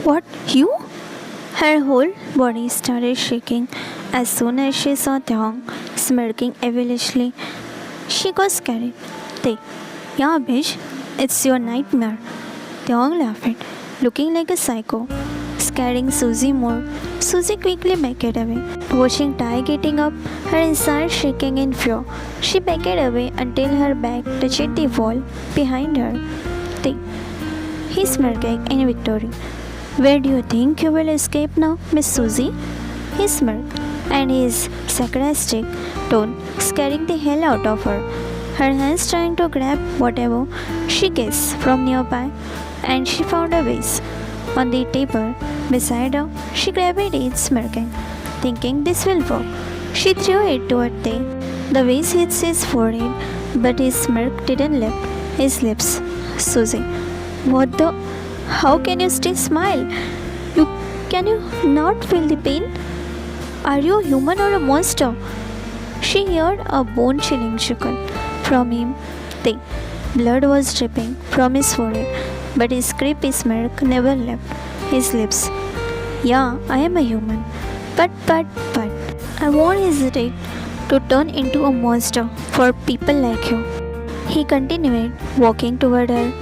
What, you? Her whole body started shaking as soon as she saw Taeyong smirking evilishly. She got scared. They, yeah, bitch, it's your nightmare. Taeyong laughed, looking like a psycho, scaring Susie more. Susie quickly backed away. Watching Tai getting up, her inside shaking in fear, she backed away until her back touched the wall behind her. They, he smirked in victory. Where do you think you will escape now, Miss Susie? He smirked, and his sarcastic tone scaring the hell out of her. Her hands trying to grab whatever she guessed from nearby, and she found a vase on the table beside her. She grabbed it, smirking, thinking this will work. She threw it toward Tay. The vase hit his forehead, but his smirk didn't lift his lips. Susie, what the? How can you still smile? You can you not feel the pain? Are you a human or a monster? She heard a bone chilling chuckle from him. The blood was dripping from his forehead, but his creepy smirk never left his lips. Yeah, I am a human. But, I won't hesitate to turn into a monster for people like you. He continued walking toward her.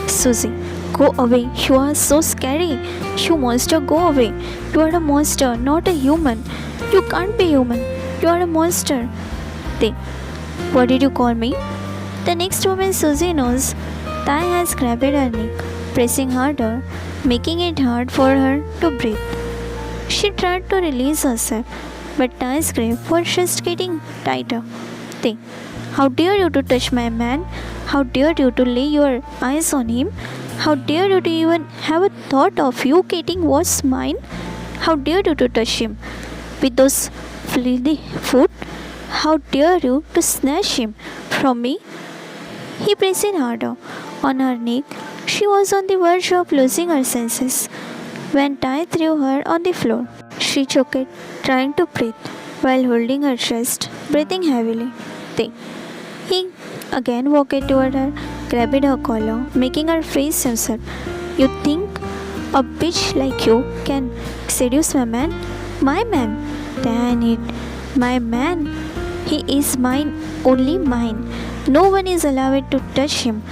Susie, go away. You are so scary. You monster, go away. You are a monster, not a human. You can't be human. You are a monster. They, what did you call me? The next moment, Susie knows Tai has grabbed her neck, pressing harder, making it hard for her to breathe. She tried to release herself, but Tai's grip was just getting tighter. They, how dare you to touch my man? How dare you to lay your eyes on him? How dare you to even have a thought of you getting what's mine? How dare you to touch him with those filthy foot? How dare you to snatch him from me? He pressed harder on her neck. She was on the verge of losing her senses when Tai threw her on the floor. She choked, trying to breathe while holding her chest, breathing heavily. He again walked toward her, grabbed her collar, making her face himself. You think a bitch like you can seduce my man? My man? Damn it. My man. He is mine, only mine. No one is allowed to touch him,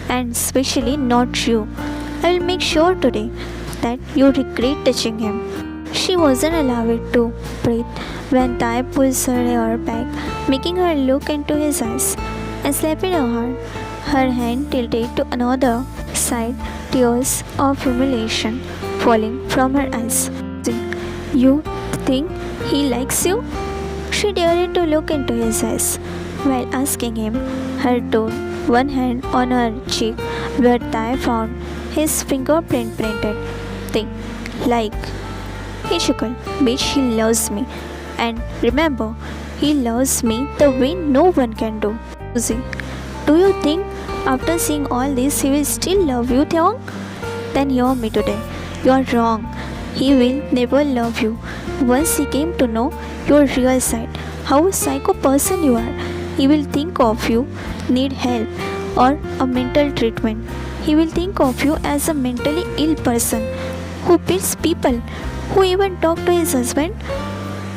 and especially not you. I will make sure today that you regret touching him. She wasn't allowed to breathe when Tai pulls her hair back, making her look into his eyes and slapped her hard. Her hand tilted to another side, tears of humiliation falling from her eyes. You think he likes you? She dared to look into his eyes while asking him. Her tone, one hand on her cheek where Tai found his fingerprint printed. Thing, like. He chuckled, bitch, he loves me. And remember, he loves me the way no one can do. Susie, do you think after seeing all this he will still love you, Taeyong? Then hear me today. You are wrong. He will never love you. Once he came to know your real side, how a psycho person you are, he will think of you need help or a mental treatment. He will think of you as a mentally ill person who beats people, who even talk to his husband.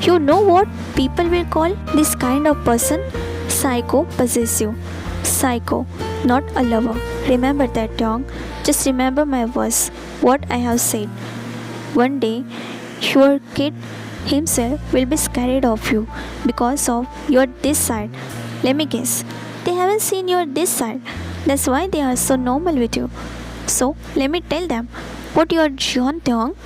You know what people will call this kind of person? Psycho possessive. Psycho, not a lover. Remember that, Taeyong. Just remember my words, what I have said. One day, your kid himself will be scared of you because of your this side. Let me guess, they haven't seen your this side. That's why they are so normal with you. So, let me tell them what you are, Jeon Taeyong.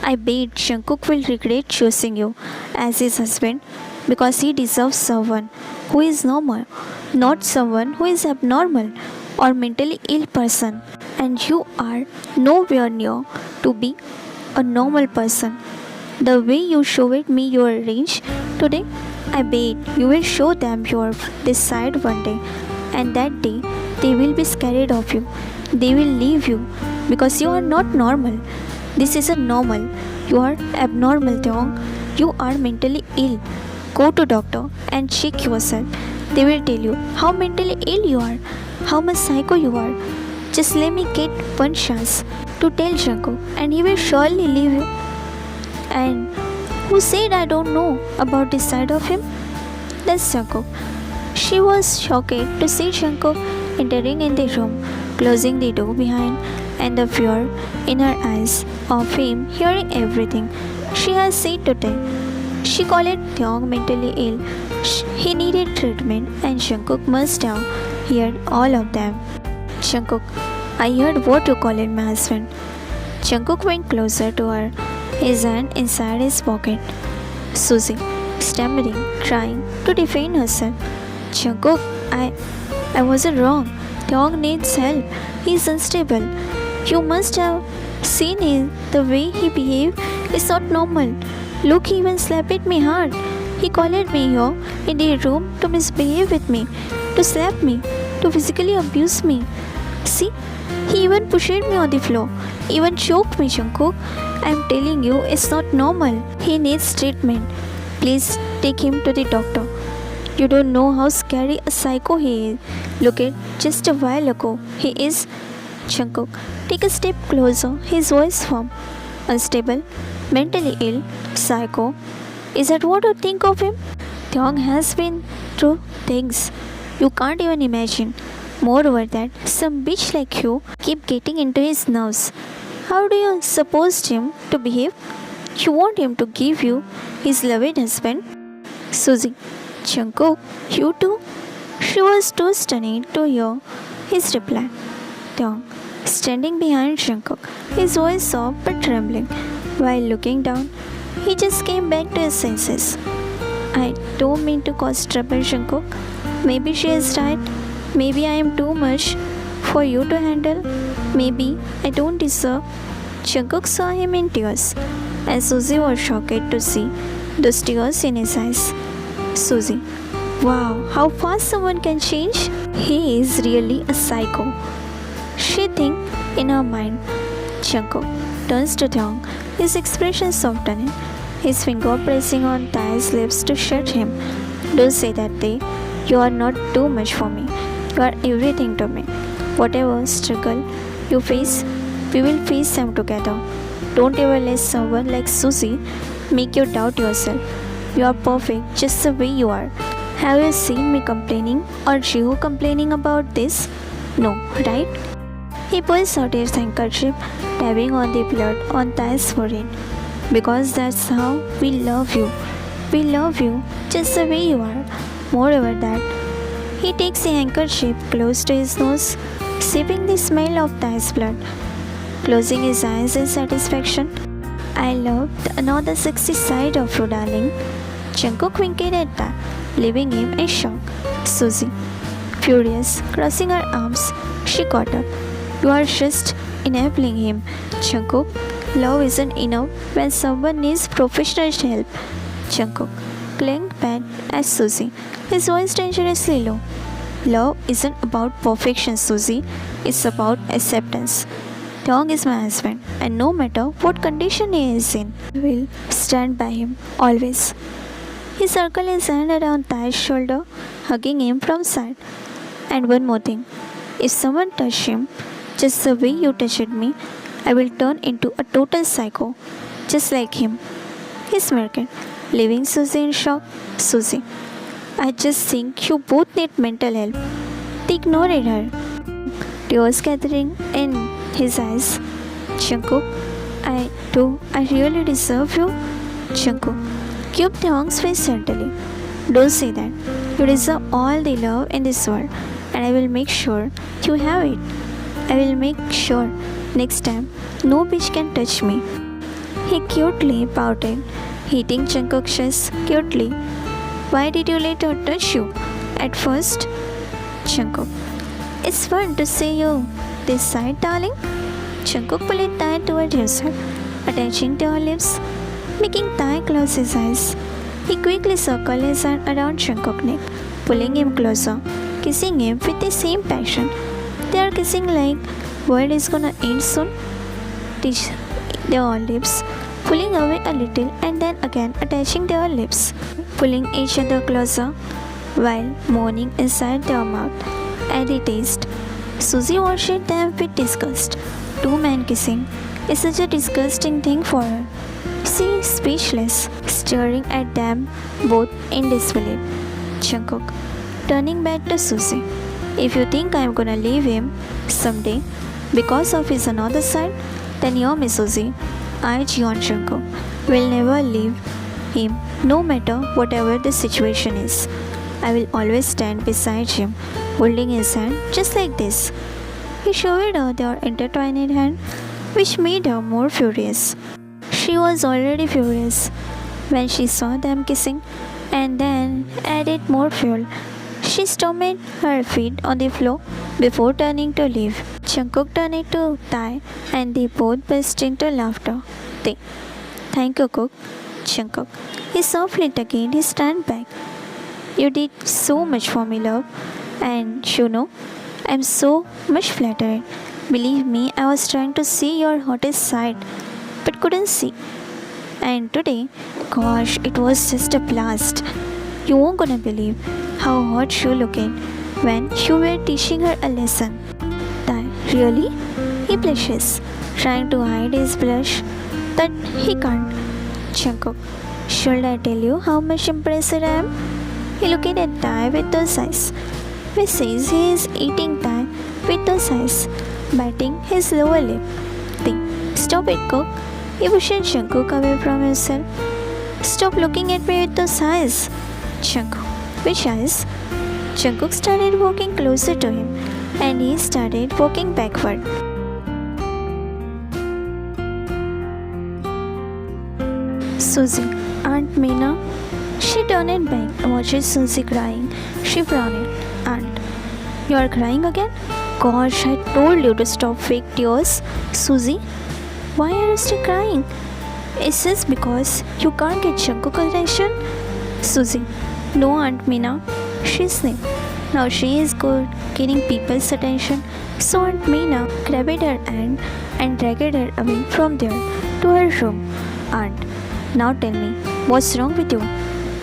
I bet Jungkook will regret choosing you as his husband because he deserves someone who is normal, not someone who is abnormal or mentally ill person. And you are nowhere near to be a normal person. The way you showed me your range today, I bet you will show them your this side one day, and that day they will be scared of you. They will leave you because you are not normal. This isn't normal. You are abnormal, Taeyong. You are mentally ill. Go to doctor and check yourself. They will tell you how mentally ill you are, how much psycho you are. Just let me get one chance to tell Jungkook and he will surely leave you. And who said I don't know about this side of him? That's Jungkook. She was shocked to see Jungkook entering in the room, closing the door behind, and the fear in her eyes of him hearing everything she has said today. She called Taeyong mentally ill. He needed treatment, and Jungkook must have heard all of them. Jungkook, I heard what you called my husband. Jungkook went closer to her, his hand inside his pocket. Suzy, stammering, trying to defend herself. Jungkook, I wasn't wrong. Taeyong needs help. He's unstable. You must have seen him. The way he behaved is not normal. Look, he even slapped me hard. He called me here in the room to misbehave with me, to slap me, to physically abuse me. See, he even pushed me on the floor, even choked me, Jungkook. I'm telling you, it's not normal. He needs treatment. Please take him to the doctor. You don't know how scary a psycho he is. Look at just a while ago. He is. Jungkook, take a step closer. His voice firm. Unstable, mentally ill, psycho. Is that what you think of him? Taeyong has been through things you can't even imagine. Moreover, that some bitch like you keep getting into his nerves. How do you suppose him to behave? You want him to give you his loved husband? Suzy, Jungkook, you too? She was too stunned to hear his reply. Taeyong, standing behind Jungkook, his voice soft but trembling. While looking down, he just came back to his senses. I don't mean to cause trouble, Jungkook. Maybe she is right. Maybe I am too much for you to handle. Maybe I don't deserve. Jungkook saw him in tears, and Suzy was shocked to see those tears in his eyes. Suzy, wow, how fast someone can change. He is really a psycho. She thinks in her mind. Jungkook turns to Taeyong, his expression softening, his finger pressing on Tae's lips to shut him. Don't say that, Tae. You are not too much for me. You are everything to me. Whatever struggle you face, we will face them together. Don't ever let someone like Suzy make you doubt yourself. You are perfect just the way you are. Have you seen me complaining or Jiho complaining about this? No, right? He pulls out his handkerchief, dabbing on the blood on Tae's forehead. Because that's how we love you. We love you just the way you are. Moreover that, he takes the handkerchief close to his nose, sipping the smell of Tae's blood, closing his eyes in satisfaction. I love another sexy side of you, darling. Jungkook winked at Tae, leaving him in shock. Suzy, furious, crossing her arms, she got up. You are just enabling him. Jungkook, love isn't enough when someone needs professional help. Jungkook clinked back at Suzy, his voice dangerously low. Love isn't about perfection, Suzy. It's about acceptance. Taeyong is my husband, and no matter what condition he is in, I will stand by him, always. He circled his hand around Tae's shoulder, hugging him from side. And one more thing. If someone touched him, just the way you touched me, I will turn into a total psycho, just like him. He smirked, leaving Suzy in shock. Suzy, I just think you both need mental help. They ignored her, tears gathering in his eyes. Jungkook, I really deserve you? Jungkook, keep Taeyong's face gently. Don't say that. You deserve all the love in this world, and I will make sure you have it. I will make sure next time no bitch can touch me. He cutely pouted, hitting Jungkook's chest cutely. Why did you let her touch you at first? Jungkook, it's fun to see you this side, darling. Jungkook pulled Tae toward himself, attaching to her lips, making Tae close his eyes. He quickly circled his hand around Jungkook's neck, pulling him closer, kissing him with the same passion. They are kissing like world is gonna end soon. Their lips pulling away a little and then again attaching their lips, pulling each other closer while moaning inside their mouth. And the taste. Suzy watched them with disgust. Two men kissing is such a disgusting thing for her. She is speechless, staring at them both in disbelief. Jungkook, turning back to Suzy. If you think I'm gonna leave him someday because of his another side, then hear me, Suzy. I, Jeon Jungkook, will never leave him no matter whatever the situation is. I will always stand beside him, holding his hand just like this. He showed her their intertwined hand, which made her more furious. She was already furious when she saw them kissing, and then added more fuel. She stomped her feet on the floor before turning to leave. Jungkook turned to Tae, and they both burst into laughter. Tae, thank you, Cook. Jungkook, he softly tugged his hand back. You did so much for me, love, and you know, I'm so much flattered. Believe me, I was trying to see your hottest side, but couldn't see. And today, gosh, it was just a blast. You won't gonna believe how hot you looked when you were teaching her a lesson. That really? He blushes, trying to hide his blush, but he can't. Jungkook, should I tell you how much impressed I am? He looked at Tae with those eyes, which says he is eating Tae with those eyes, biting his lower lip. Think, stop it, Cook. He pushed Jungkook away from himself. Stop looking at me with those eyes. Jungkook, which eyes? Jungkook started walking closer to him, and he started walking backward. Suzy, Aunt Meena. She turned back and watched Suzy crying. She frowned. Aunt, you are crying again? Gosh, I told you to stop fake tears. Suzy, why are you still crying? Is this because you can't get Jungkook's attention? Suzy, no, Aunt Meena. She sniffed. Now she is good getting people's attention. So Aunt Meena grabbed her hand and dragged her away from there to her room. Aunt, now tell me, what's wrong with you?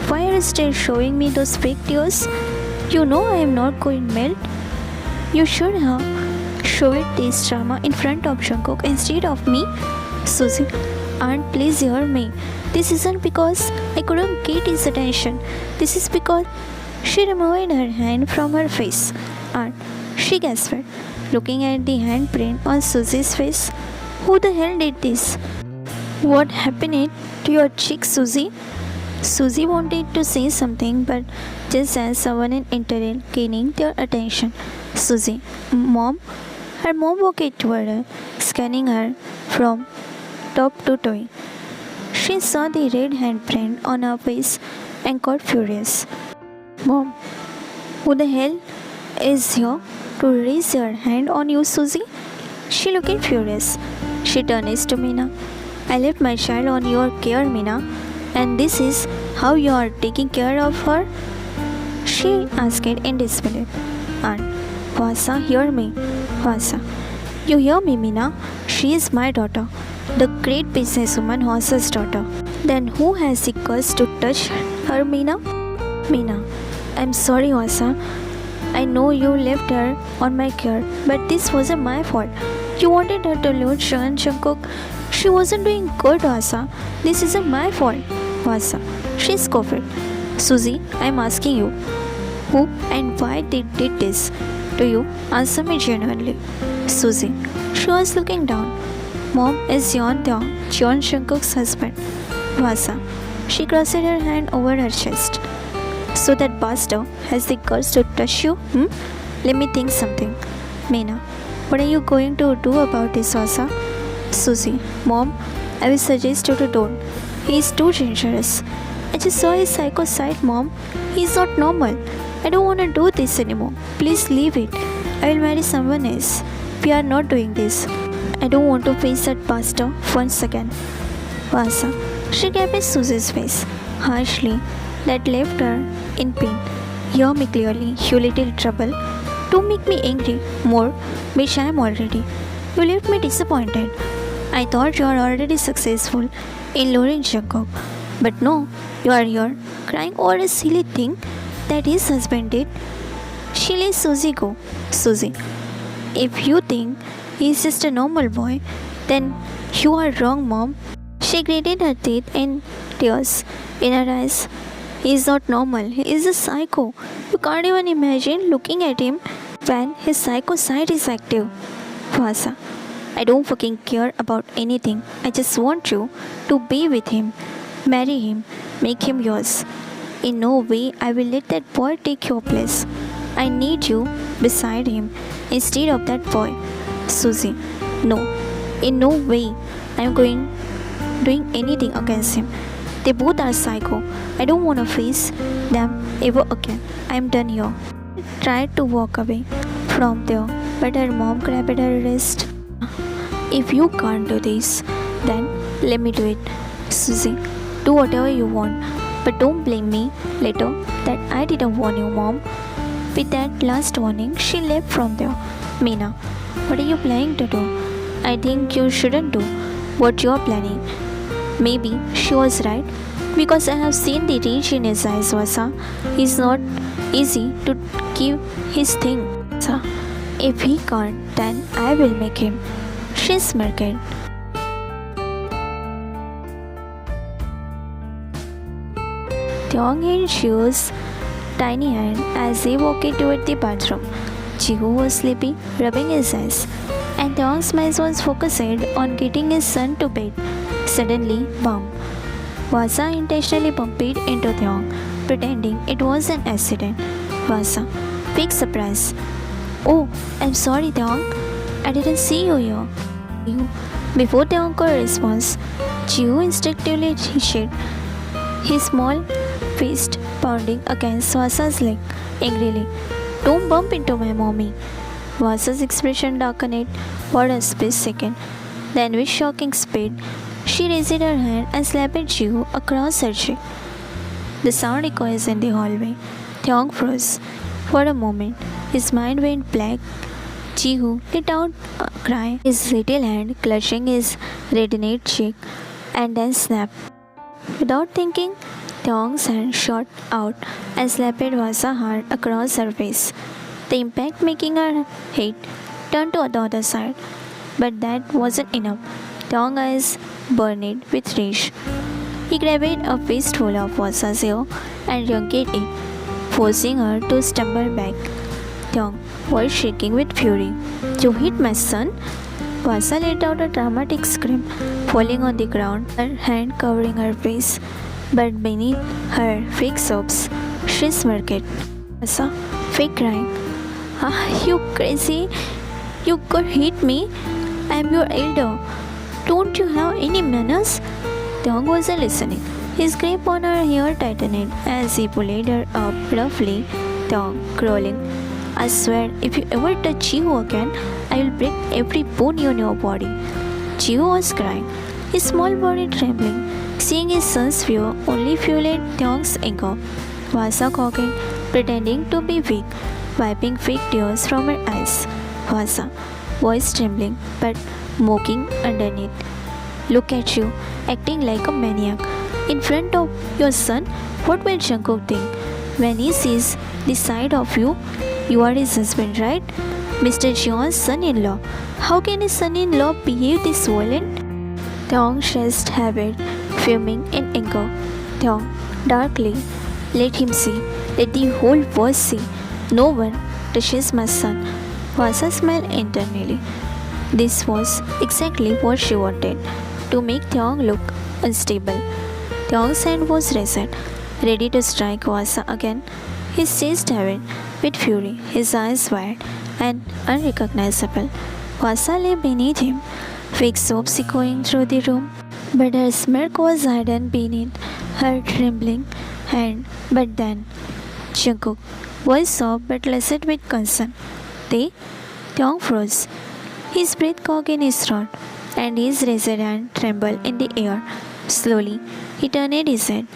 Why are you still showing me those fake tears? You know I am not going to melt. You should have showed this drama in front of Jungkook instead of me. Suzy, Aunt, please hear me. This isn't because I couldn't get his attention. This is because she removed her hand from her face. Aunt, she gasped, looking at the handprint on Suzy's face. Who the hell did this? What happened to your cheek, Suzy? Suzy wanted to say something, but just as someone entered, gaining their attention. Suzy, Mom? Her mom walked toward her, scanning her from top to toe. She saw the red handprint on her face and got furious. Mom, who the hell is here to raise your hand on you, Suzy? She looked furious. She turned to Meena. I left my child on your care, Meena, and this is how you are taking care of her? She asked in disbelief. Aunt, Hwasa, hear me. Hwasa, you hear me, Meena? She is my daughter, the great businesswoman Hwasa's daughter. Then who has the guts to touch her, Meena? Meena, I'm sorry, Hwasa. I know you left her on my care, but this wasn't my fault. You wanted her to lose Jungkook. She wasn't doing good, Hwasa. This isn't my fault. Hwasa, she scoffed. Suzy, I'm asking you, who and why they did this to you? Answer me genuinely. Suzy, she was looking down. Mom is Yeon Taeyong, Jeon Jungkook's husband. Hwasa, she crossed her hand over her chest. So that bastard has the guts to touch you? Let me think something. Meena, what are you going to do about this, Hwasa? Suzy, Mom, I will suggest you to don't. He is too dangerous. I just saw his psycho side, Mom. He is not normal. I don't want to do this anymore. Please leave it. I will marry someone else. We are not doing this. I don't want to face that bastard once again. Hwasa, she gave at Suzy's face harshly that left her in pain. Hear me clearly, you little trouble. Don't make me angry more, which I am already. You left me disappointed. I thought you are already successful in luring Jungkook. But no, you are here crying over a silly thing that his husband did. She let Suzy go. Suzy, If you think he's just a normal boy, then you are wrong, Mom. She gritted her teeth in tears in her eyes. He's not normal. He is a psycho. You can't even imagine looking at him when his psycho side is active. Vasa, I don't fucking care about anything. I just want you to be with him, marry him, make him yours. In no way I will let that boy take your place. I need you beside him instead of that boy. Susie, no, in no way I am doing anything against him. They both are psycho. I don't want to face them ever again. I am done here. Tried to walk away from there, but her mom grabbed her wrist. If you can't do this, then let me do it. Susie, do whatever you want, but don't blame me later that I didn't warn you, Mom. With that last warning, she left from there. Meena, what are you planning to do? I think you shouldn't do what you're planning. Maybe she was right because I have seen the rage in his eyes, Vasa. He's not easy to keep his thing. Vasa, if he can't, then I will make him. She smirked. Tiong held Jiho's tiny hand as they walked toward the bathroom. Jiho was sleepy, rubbing his eyes, and Tiong's mind was focused on getting his son to bed. Suddenly, bump. Vasa intentionally bumped into Tiong, pretending it was an accident. Vasa, big surprise. Oh, I'm sorry, Tiong. I didn't see you here. Before Tiong could respond, Jiho instinctively hit his small fist pounding against Vasa's leg angrily. Don't bump into my mommy. Vasa's expression darkened for a split second. Then, with shocking speed, she raised her hand and slapped Jiho across her cheek. The sound echoes in the hallway. Tiong froze. For a moment, his mind went blank. Jiho let out a cry, his little hand clutching his reddened cheek, and then snapped. Without thinking, Tiong's hand shot out and slapped Vasa hard across her face, the impact making her head turn to the other side. But that wasn't enough. Tiong's eyes burned with rage. He grabbed a fistful of Vasa's hair and yanked it, forcing her to stumble back. Tiong was shaking with fury. You hit my son? Vasa let out a dramatic scream, falling on the ground, her hand covering her face. But beneath her fake sobs, she smirked. Vasa, fake crying. Ah, you crazy? You could hit me? I'm your elder. Don't you have any manners? Tiong wasn't listening. His grip on her hair tightened as he pulled her up roughly. Tiong, crawling. I swear, if you ever touch Jiho again, I will break every bone in your body. Jiho was crying, his small body trembling. Seeing his son's fear only fueled Tiong's anger. Vasa cocked, pretending to be weak, wiping fake tears from her eyes. Vasa, voice trembling but mocking underneath. Look at you, acting like a maniac. In front of your son, what will Jungkook think? When he sees the side of you, you are his husband, right? Mr. Jeon's son-in-law. How can his son-in-law behave this violent? Tiong chest heaved, fuming in anger. Tiong, darkly, let him see. Let the whole world see. No one touches my son. Vasa smiled internally. This was exactly what she wanted, to make Tiong look unstable. Tiong's hand was raised, ready to strike Vasa again. His chest heaved with fury, his eyes wide and unrecognizable. Vasa lay beneath him, fake sobs echoing through the room, but her smirk was hidden beneath her trembling hand. But then, Jungkook, voice soft but listened with concern. Tiong froze. His breath caught in his throat, and his raised hand trembled in the air. Slowly, he turned his head.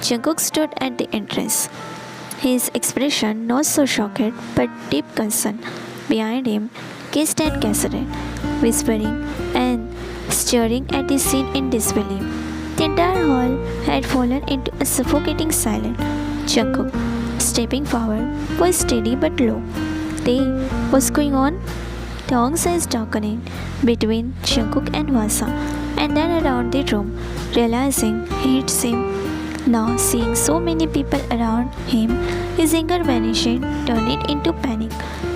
Jungkook stood at the entrance, his expression not so shocked but deep concern. Behind him, Kiss and Cassidy, whispering and staring at the scene in disbelief. The entire hall had fallen into a suffocating silence. Jungkook, stepping forward, was steady but low. What's going on? Taeyong's eyes darkening between Jungkook and Hwasa, and then around the room, realizing he'd seen. Now, seeing so many people around him, his anger vanishing, turned it into panic.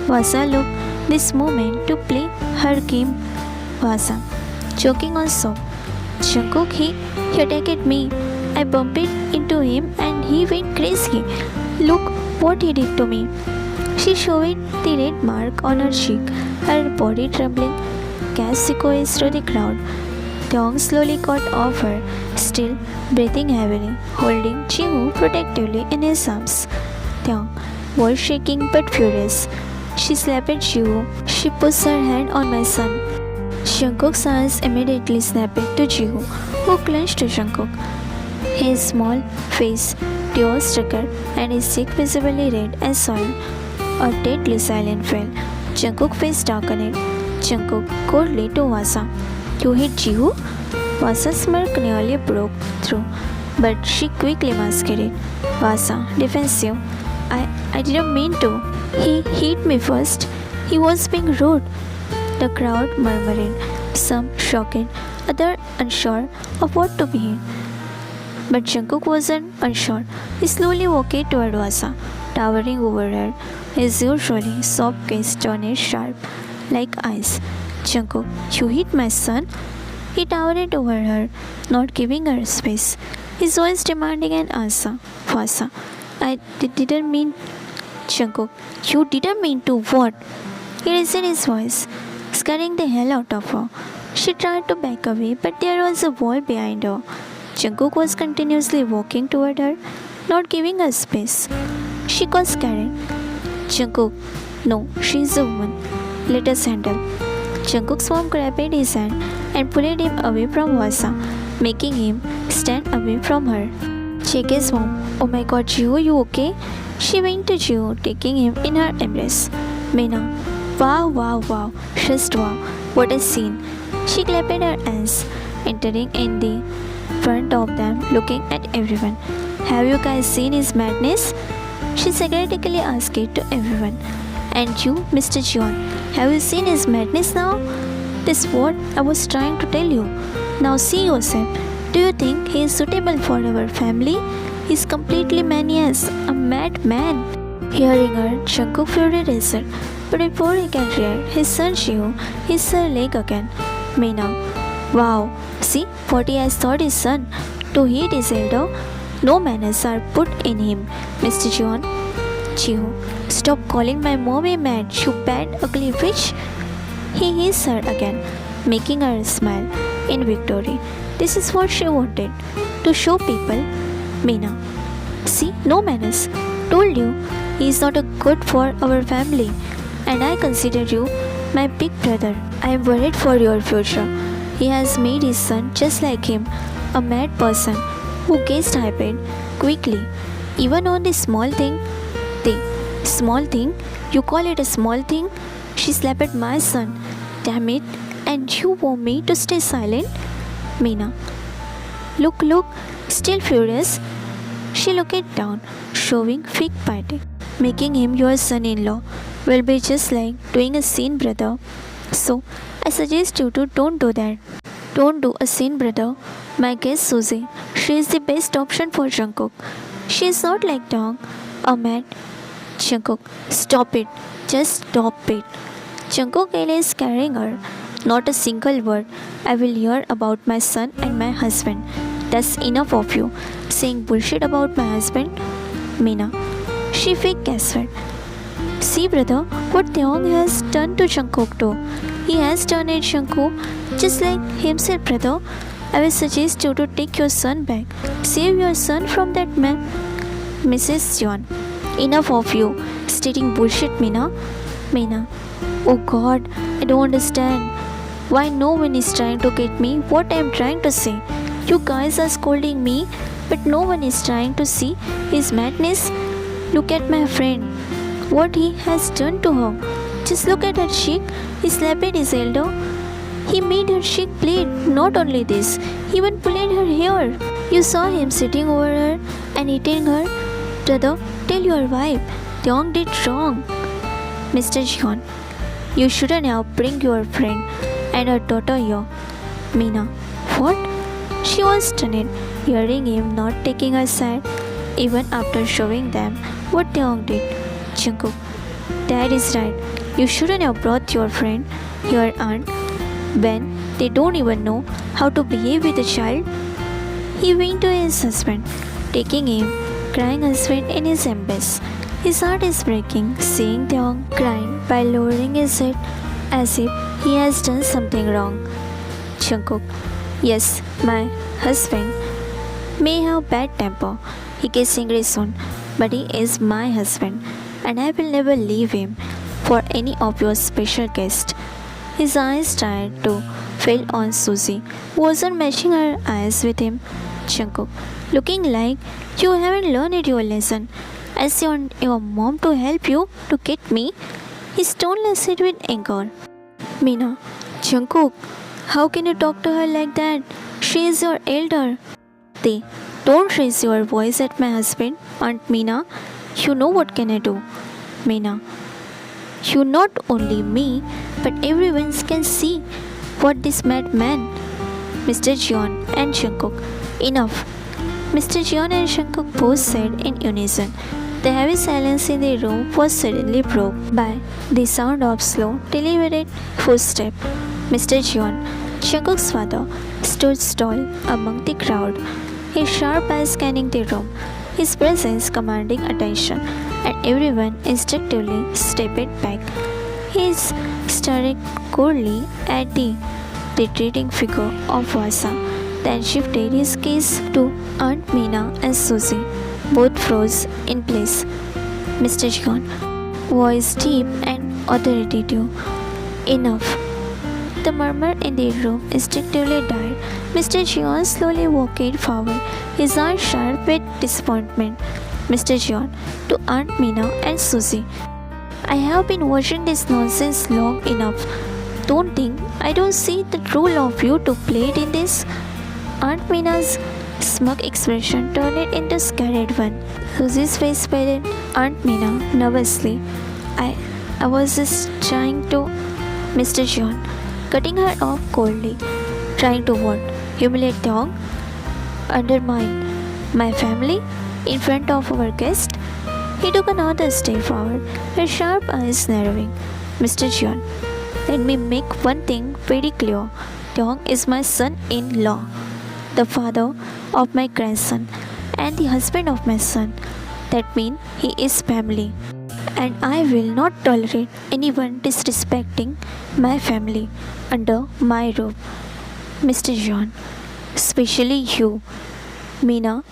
Hwasa looked this moment to play her game. Hwasa, choking on soap. Jungkook, he attacked me. I bumped into him and he went crazy. Look what he did to me. She showed the red mark on her cheek, her body trembling. Gas echoes through the crowd. Taeyong slowly got off her, still breathing heavily, holding Jiwoo protectively in his arms. Taeyong was shaking but furious. She slapped at Jiwoo. She pushed her hand on my son. Jungkook's eyes immediately snapped to Jiwoo, who clenched to Jungkook. His small face tear-struck and his cheek visibly red and soiled. A deadly silence fell. Jungkook's face darkened. Jungkook coldly to Hwasa. You hit Jiwoo? Hwasa's smirk nearly broke through, but she quickly masked it. Hwasa, defensive. I didn't mean to. He hit me first. He was being rude. The crowd murmuring, some shocked, others unsure of what to begin. But Jungkook wasn't unsure. He slowly walked toward Hwasa, towering over her. His usually soft gaze turned sharp, like eyes. Jungkook, you hit my son? He towered over her, not giving her space. His voice demanding an answer. Hwasa, I didn't mean. Jungkook, you didn't mean to what? He raised his voice, scaring the hell out of her. She tried to back away, but there was a wall behind her. Jungkook was continuously walking toward her, not giving her space. She got scared. Jungkook, no, she's a woman. Let us handle. Jungkook's mom grabbed his hand and pulled him away from Hwasa, making him stand away from her. Check his mom. Oh my god, Jiwoo, you okay? She went to Jiwoo, taking him in her embrace. Meena, wow, wow, wow, just wow, what a scene. She clapped her hands, entering in the front of them, looking at everyone. Have you guys seen his madness? She sarcastically asked it to everyone. And you, Mr. Jeon, have you seen his madness now? This is what I was trying to tell you. Now see yourself. Do you think he is suitable for our family? He's completely maniac, a madman. Hearing her, Jungkook fury raced, but before he can react, his son Jiwoo hit her leg again. Meena, wow, see what he has taught his son. To hit his elder, no manners are put in him, Mr. Jeon. Jiwoo, stop calling my mommy mad, you bad ugly witch. He hissed her again, making her smile in victory. This is what she wanted, to show people. Meena, see, no manners. Told you, he is not a good for our family, and I consider you my big brother. I am worried for your future. He has made his son just like him, a mad person who gets hyped quickly, even on the small thing. Small thing? You call it a small thing? She slapped my son. Damn it. And you want me to stay silent? Meena, look, still furious. She looked down, showing fake pity. Making him your son-in-law will be just like doing a scene, brother. So, I suggest you to don't do that. Don't do a scene, brother. My guess Suzy. She is the best option for Jungkook. She is not like Dong, a mad. Jungkook, stop it. Just stop it. Jungkook is carrying her. Not a single word I will hear about my son and my husband. That's enough of you saying bullshit about my husband. Meena, she fake gasped. See, brother, what Taeyong has done to Jungkook too. He has done it, Jungkook, just like himself, brother. I will suggest you to take your son back. Save your son from that man. Mrs. Jeon, enough of you stating bullshit, Meena. Meena, oh God, I don't understand. Why no one is trying to get me what I am trying to say? You guys are scolding me, but no one is trying to see his madness. Look at my friend, what he has done to her. Just look at her cheek. He slapped his elder. He made her cheek bleed. Not only this, he even pulled her hair. You saw him sitting over her and eating her. Brother, tell your wife, Taeyong did wrong. Mr. Jeon, You shouldn't have bring your friend and her daughter here. Meena, what? She was stunned, hearing him not taking her side, even after showing them what Taeyong did. Jungkook, Dad is right. You shouldn't have brought your friend, your aunt, when they don't even know how to behave with a child. He went to his husband, taking him, crying husband in his embrace. His heart is breaking, seeing Taeyong crying by lowering his head as if he has done something wrong. Jungkook, yes, my husband may have bad temper. He gets angry soon, but he is my husband, and I will never leave him for any of your special guests. His eyes tried to fell on Suzy, who wasn't matching her eyes with him. Jungkook, looking like you haven't learned your lesson. As you want your mom to help you to get me. His tone lessened with anger. Meena, Jungkook, how can you talk to her like that? She is your elder. They, don't raise your voice at my husband, Aunt Meena. You know what can I do? Meena, you not only me, but everyone can see what this madman. Mr. Jeon and Jungkook, enough. Mr. Jeon and Jungkook both said in unison. The heavy silence in the room was suddenly broken by the sound of slow, deliberate footsteps. Mr. Jeon, Jungkook's father, stood tall among the crowd, his sharp eyes scanning the room, his presence commanding attention, and everyone instinctively stepped back. He is staring coldly at the retreating figure of Vasa, then shifted his gaze to Aunt Meena and Suzy. Both froze in place. Mr. Jeon, voice deep and authoritative. Enough. The murmur in the room instinctively died. Mr. Jeon slowly walked forward, his eyes sharp with disappointment. Mr. Jeon, to Aunt Meena and Suzy, I have been watching this nonsense long enough. Don't think I don't see the role of you to play it in this. Aunt Meena's smug expression turned it into scared one. Suzy's face faded. Aunt Meena nervously. I was just trying to. Mr. Jeon, cutting her off coldly. Trying to what? Humiliate Taeyong? Undermine my family in front of our guest? He took another step forward, his sharp eyes narrowing. Mr. Jeon, let me make one thing very clear. Taeyong is my son-in-law, the father of my grandson, and the husband of my son. That means he is family. And I will not tolerate anyone disrespecting my family under my roof. Mr. Jeon, especially you. Meena,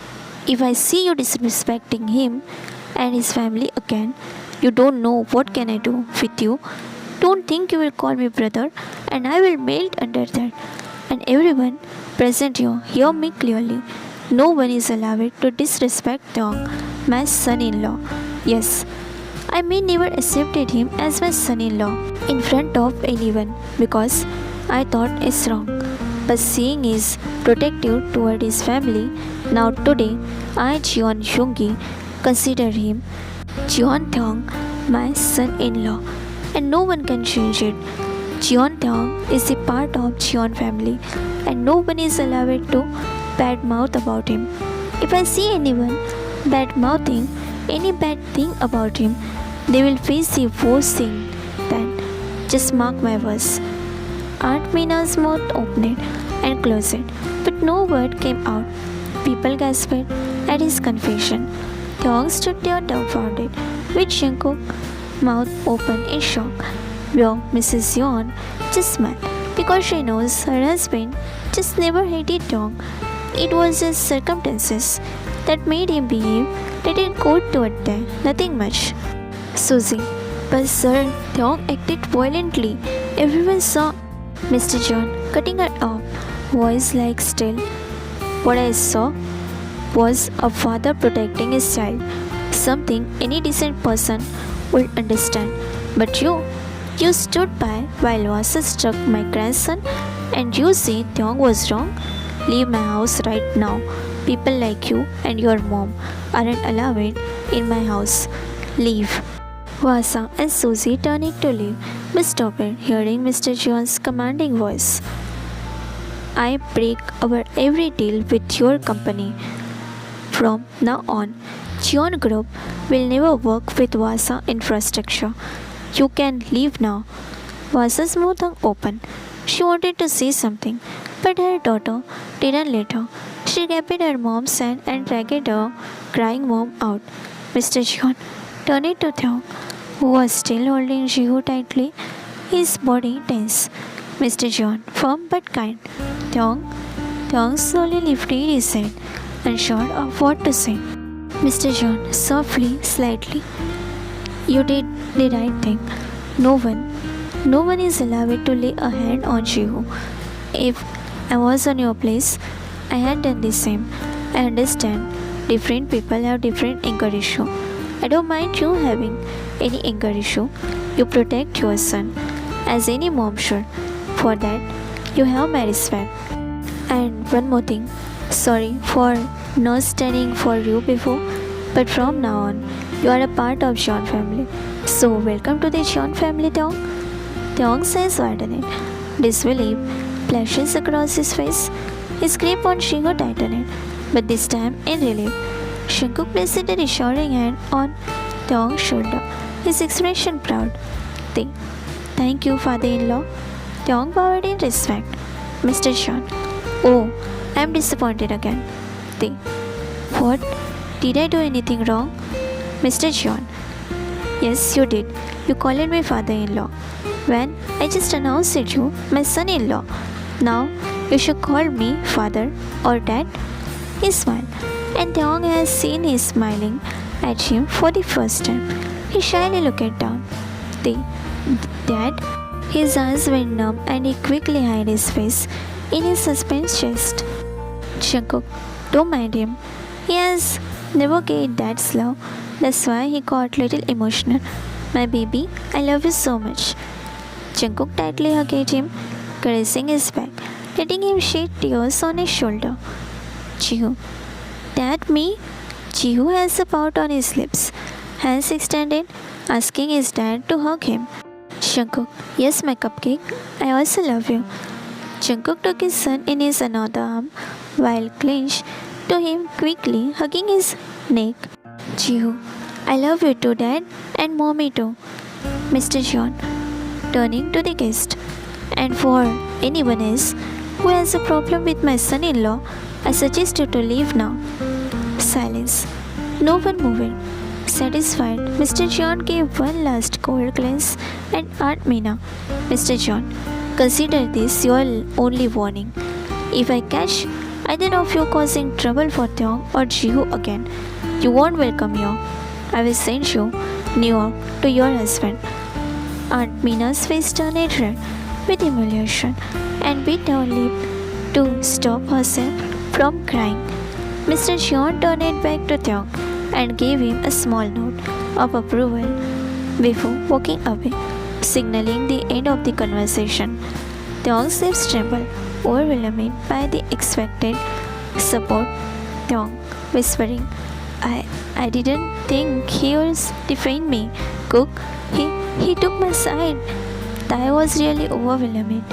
if I see you disrespecting him and his family again, you don't know what can I do with you. Don't think you will call me brother, and I will melt under that. And everyone present here, hear me clearly. No one is allowed to disrespect Taeyong, my son-in-law. Yes, I may never accepted him as my son-in-law in front of anyone because I thought it's wrong. But seeing his protective toward his family, now today I, Jeon Yoongi, consider him Jeon Taeyong, my son-in-law, and no one can change it. Jeon Taeyong is a part of Jeon family, and no one is allowed to badmouth about him. If I see anyone bad-mouthing any bad thing about him, they will face the worst thing then. Just mark my words. Aunt Meena's mouth opened and closed, but no word came out. People gasped at his confession. Taeyong stood there dumbfounded, with Jungkook's mouth open in shock. Young Mrs. Yeon just smiled because she knows her husband just never hated Taeyong. It was his circumstances that made him behave that it got toward them, nothing much. Suzy, but sir, Taeyong acted violently. Everyone saw. Mr. Jeon, cutting her off, voice like still. What I saw was a father protecting his child, something any decent person would understand. But you stood by while Vasa struck my grandson, and you say Taeyong was wrong? Leave my house right now. People like you and your mom aren't allowed in my house. Leave. Vasa and Susie turning to leave, but stopped, hearing Mr. John's commanding voice. I break our every deal with your company. From now on, John Group will never work with Vasa infrastructure. You can leave now. Vasa's mouth hung open. She wanted to say something, but her daughter didn't let her. She grabbed her mom's hand and dragged her crying mom out. Mr. John turned to Thong, who was still holding Jihu tightly, his body tense. Mr. John, firm but kind. Thong slowly lifted his head, unsure of what to say. Mr. John, softly, slightly. You did the right thing. No one is allowed to lay a hand on Jihu. If I was on your place, I had done the same. I understand. Different people have different anger issue. I don't mind you having any anger issue. You protect your son, as any mom should. For that, you have my respect. And one more thing. Sorry for not standing for you before, but from now on, you are a part of John family. So welcome to the John family, Thong. Thong says widened. Disbelief flashes across his face. His grip on Shingo tightened, but this time in relief. Shinku placed a reassuring hand on Thong's shoulder, his expression proud. Thank you, father-in-law. Thong bowed in respect. Mr. John. Oh, I am disappointed again. What? Did I do anything wrong? Mr. John. Yes, you did. You called me father-in-law. When I just announced you, my son-in-law. Now you should call me father or dad. He smiled, and Thong has seen him smiling at him for the first time. He shyly looked down. Dad? His eyes went numb and he quickly hid his face in his husband's chest. Jungkook, don't mind him. He has never get dad's love. That's why he got little emotional. My baby, I love you so much. Jungkook tightly hugged him, caressing his back, letting him shed tears on his shoulder. Jihu. Dad, me? Jihu has a pout on his lips, hands extended, asking his dad to hug him. Jungkook. Yes, my cupcake. I also love you. Jungkook took his son in his another arm, while clinched to him quickly, hugging his neck. Jihu. I love you too, Dad, and Mommy too. Mr. John, turning to the guest. And for anyone else who has a problem with my son-in-law, I suggest you to leave now. Silence. No one moving. Satisfied, Mr. John gave one last cold glance at Aunt Mina. Mr. John, consider this your only warning. If I catch either of you causing trouble for Thong or Jihu again, you won't welcome here. I will send you New York to your husband. Aunt Mina's face turned red with humiliation and bit her lip to stop herself from crying. Mr. John turned it back to Thong and gave him a small nod of approval before walking away, signaling the end of the conversation. Thong's lips trembled, overwhelmed by the expected support. Thong, whispering, I didn't think he would defend me. Cook, he took my side. I was really overwhelmed.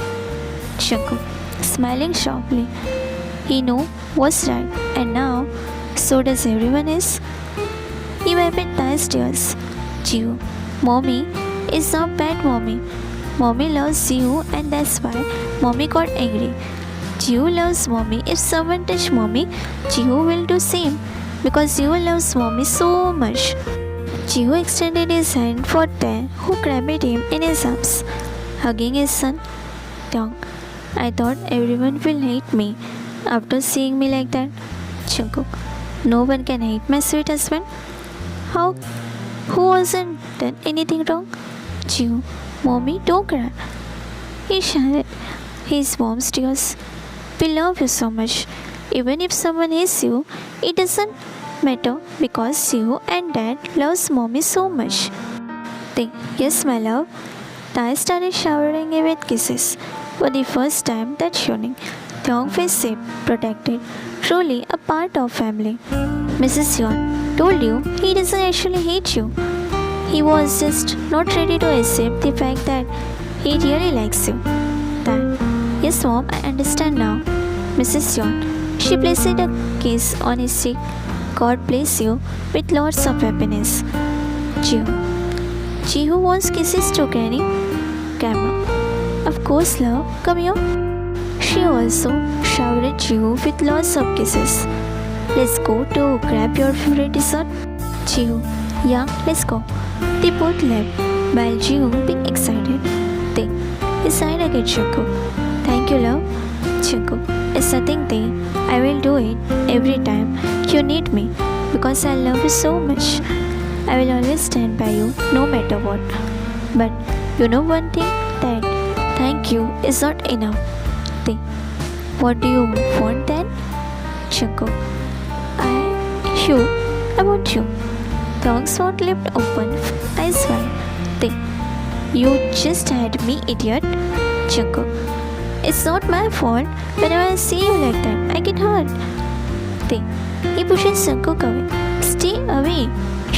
Jungkook, smiling sharply. He knew what's right, and now so does everyone else. He wiped Tai's tears. Jihu, Mommy is not bad, Mommy. Mommy loves Jihu, and that's why Mommy got angry. Jihu loves Mommy. If someone touch Mommy, Jihu will do same because Jihu loves Mommy so much. Jihu extended his hand for Tai, who grabbed him in his arms, hugging his son. Thong, I thought everyone will hate me after seeing me like that. Jungkook, no one can hate my sweet husband. How? Who wasn't done anything wrong? Jihu, Mommy, don't cry. He shed his mom's tears. We love you so much. Even if someone hates you, it doesn't matter because Jihu and Dad loves Mommy so much. Yes, my love. Tai started showering him with kisses for the first time that evening. Thong felt safe, protected, truly a part of family. Mrs. Yon told you he doesn't actually hate you. He was just not ready to accept the fact that he really likes you. That, yes, Mom, I understand now. Mrs. John. She placed a kiss on his cheek. God bless you with lots of happiness. Jihu. Jihu wants kisses too, Granny. Gamma. Of course, love. Come here. She also showered Jihu with lots of kisses. Let's go to grab your favorite dessert. Jihu. Yeah, let's go. They both left while Jihu being excited. They decided again Jungkook. Thank you, love. Jungkook. It's nothing, they. I will do it every time you need me because I love you so much. I will always stand by you no matter what. But you know one thing, that thank you is not enough. They. What do you want then? Jungkook. I want you. Tongues won't left open, eyes wide. They. You just had me, idiot. Jungkook. It's not my fault. Whenever I see you like that, I get hurt. They. He pushes Jungkook away. Stay away,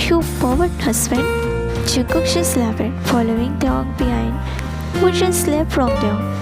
you pervert husband. Jungkook just laughed, following Taeyong behind, who just left from there.